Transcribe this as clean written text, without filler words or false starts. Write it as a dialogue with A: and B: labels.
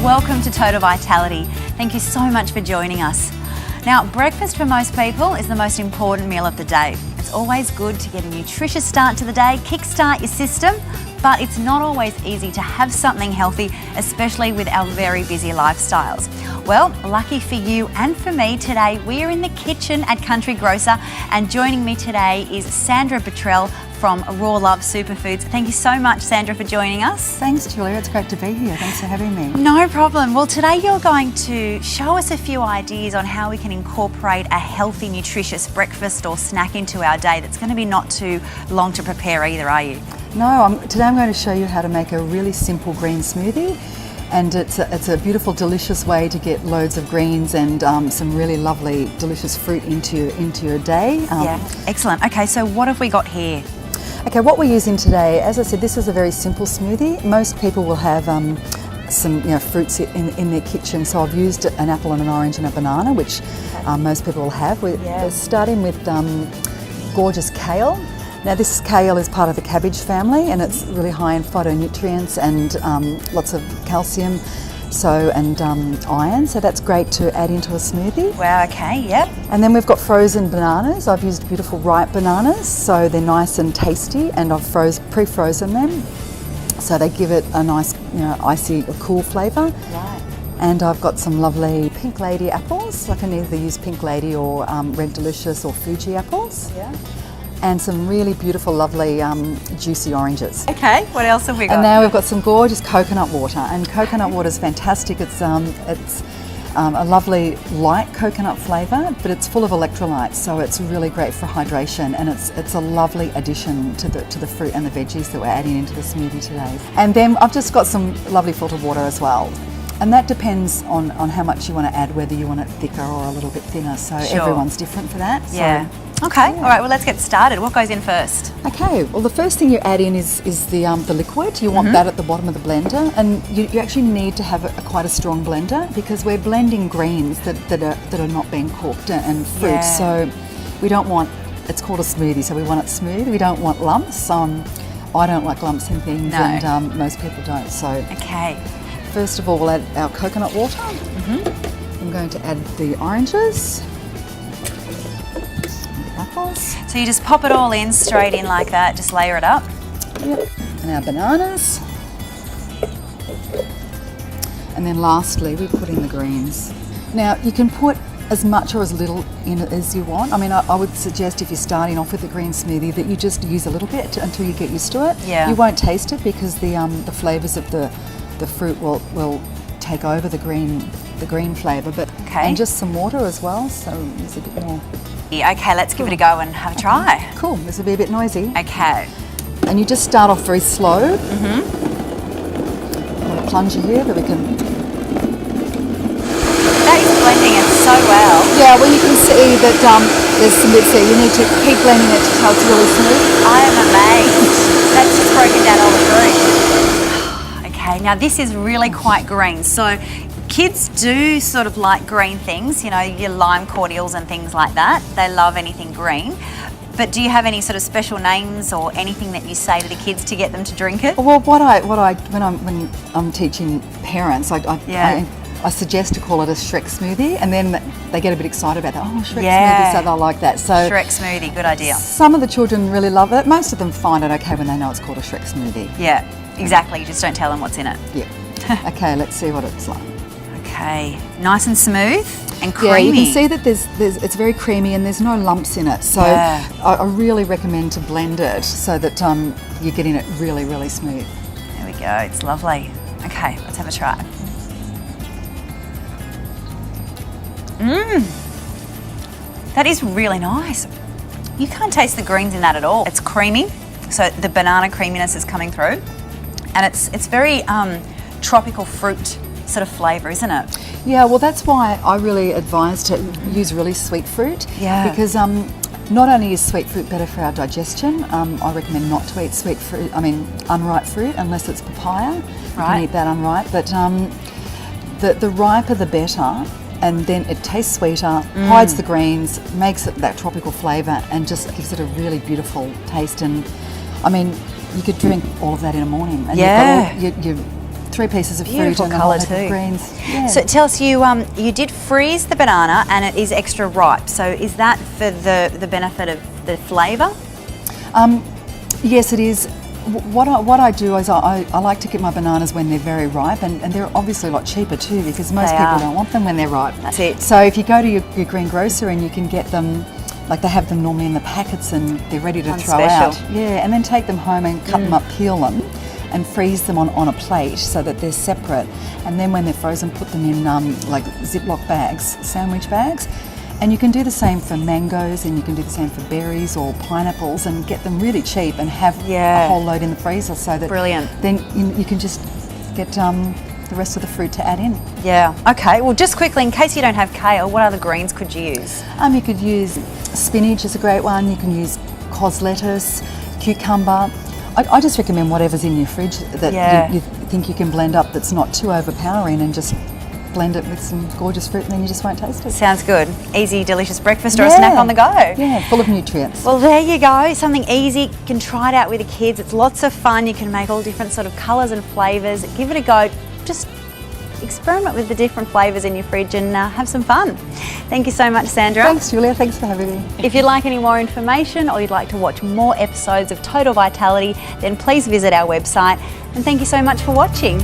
A: and welcome to Total Vitality. Thank you so much for joining us. Now, breakfast for most people is the most important meal of the day. It's always good to get a nutritious start to the day, kickstart your system, but it's not always easy to have something healthy, especially with our very busy lifestyles. Well, lucky for you and for me, today we're in the kitchen at Country Grocer, and joining me today is Sandra Bottrell from Raw Love Superfoods. Thank you so much, Sandra, for joining us.
B: Thanks, Julia. It's great to be here. Thanks for having me.
A: No problem. Well, today you're going to show us a few ideas on how we can incorporate a healthy, nutritious breakfast or snack into our day that's going to be not too long to prepare either, are you?
B: No, today I'm going to show you how to make a really simple green smoothie. And it's a beautiful, delicious way to get loads of greens and some really lovely, delicious fruit into your day.
A: Yeah, excellent. Okay, so what have we got here?
B: Okay, what we're using today, as I said, this is a very simple smoothie. Most people will have some fruits in their kitchen. So I've used an apple and an orange and a banana, which most people will have. We're starting with gorgeous kale. Now this kale is part of the cabbage family, and it's really high in phytonutrients and lots of calcium and iron, so that's great to add into a smoothie.
A: Wow, okay, yep.
B: And then we've got frozen bananas. I've used beautiful ripe bananas, so they're nice and tasty, and I've pre-frozen them, so they give it a nice, icy, cool flavour.
A: Right.
B: And I've got some lovely Pink Lady apples. I can either use Pink Lady or Red Delicious or Fuji apples.
A: Yeah.
B: And some really beautiful, lovely, juicy oranges.
A: Okay, what else have we got?
B: And now we've got some gorgeous coconut water, and coconut water is fantastic. It's a lovely light coconut flavour, but it's full of electrolytes, so it's really great for hydration, and it's a lovely addition to the fruit and the veggies that we're adding into the smoothie today. And then I've just got some lovely filtered water as well. And that depends on how much you want to add, whether you want it thicker or a little bit thinner. So
A: Sure.
B: Everyone's different for that.
A: Yeah. Okay, all right, well, let's get started. What goes in first?
B: Okay, well, the first thing you add in is the liquid. You want that at the bottom of the blender, and you actually need to have quite a strong blender, because we're blending greens that are not being cooked and fruit.
A: Yeah.
B: So we don't want, it's called a smoothie, so we want it smooth. We don't want lumps. I don't like lumps in things,
A: No.
B: and most people don't. So
A: Okay.
B: first of all, we'll add our coconut water. I'm going to add the oranges. Apples.
A: So you just pop it all in, straight in like that, just layer it up.
B: Yep. And our bananas. And then lastly, we put in the greens. Now you can put as much or as little in it as you want. I mean, I would suggest if you're starting off with a green smoothie that you just use a little bit until you get used to it.
A: Yeah.
B: You won't taste it because the flavours of the fruit will take over the green flavour. But
A: Okay.
B: And just some water as well, so there's a bit more.
A: Okay, let's give it a go and have a try.
B: Cool. This will be a bit noisy.
A: Okay.
B: And you just start off very slow. I'm going to plunge you here, but we can.
A: That is blending it so well.
B: Yeah, well, you can see that there's some bits there. You need to keep blending it till it's really smooth.
A: I am amazed. That's just broken down all the green. Okay, now this is really quite green. So kids do sort of like green things, your lime cordials and things like that. They love anything green. But do you have any sort of special names or anything that you say to the kids to get them to drink it?
B: Well, when I'm teaching parents, I suggest to call it a Shrek smoothie, and then they get a bit excited about that. Oh, Shrek smoothie, so they'll like that. So
A: Shrek smoothie, good idea.
B: Some of the children really love it. Most of them find it okay when they know it's called a Shrek smoothie.
A: Yeah, exactly. You just don't tell them what's in it.
B: Yeah. Okay, let's see what it's like.
A: Okay, nice and smooth and creamy.
B: Yeah, you can see that it's very creamy and there's no lumps in it. So
A: Yeah.
B: I really recommend to blend it so that you're getting it really, really smooth.
A: There we go, it's lovely. Okay, let's have a try. That is really nice. You can't taste the greens in that at all. It's creamy, so the banana creaminess is coming through. And it's very tropical fruit sort of flavour, isn't it?
B: Yeah, well, that's why I really advise to use really sweet fruit.
A: Yeah.
B: Because not only is sweet fruit better for our digestion, I recommend not to eat unripe fruit unless it's papaya. You
A: Right.
B: can eat that unripe, but the riper the better. And then it tastes sweeter, hides the greens, makes it that tropical flavour, and just gives it a really beautiful taste. And I mean, you could drink all of that in a morning. And
A: Yeah.
B: you've got your 3 pieces of
A: Beautiful
B: fruit and
A: colour
B: a whole heap
A: too.
B: of greens. Yeah.
A: So tell us, you did freeze the banana and it is extra ripe. So is that for the benefit of the flavour?
B: Yes, it is. What I do is I like to get my bananas when they're very ripe, and they're obviously a lot cheaper too, because most
A: They
B: people
A: are.
B: don't want them when they're ripe.
A: That's it.
B: So if you go to your green grocer and you can get them, like they have them normally in the packets and they're ready to
A: On
B: throw
A: special.
B: out. Yeah, and then take them home and cut them up, peel them, and freeze them on a plate so that they're separate. And then when they're frozen, put them in like Ziploc bags, sandwich bags. And you can do the same for mangoes, and you can do the same for berries or pineapples, and get them really cheap and have
A: Yeah.
B: a whole load in the freezer, so that
A: Brilliant.
B: then you can just get the rest of the fruit to add in.
A: Yeah. Okay. Well, just quickly, in case you don't have kale, what other greens could you use?
B: You could use spinach is a great one. You can use cos lettuce, cucumber. I just recommend whatever's in your fridge that
A: Yeah.
B: you think you can blend up that's not too overpowering, and just blend it with some gorgeous fruit, and then you just won't taste it.
A: Sounds good. Easy, delicious breakfast or a snack on the go.
B: Yeah, full of nutrients.
A: Well, there you go. Something easy. You can try it out with the kids. It's lots of fun. You can make all different sort of colours and flavours. Give it a go. Just experiment with the different flavours in your fridge and have some fun. Thank you so much, Sandra.
B: Thanks, Julia. Thanks for having me.
A: If you'd like any more information or you'd like to watch more episodes of Total Vitality, then please visit our website. And thank you so much for watching.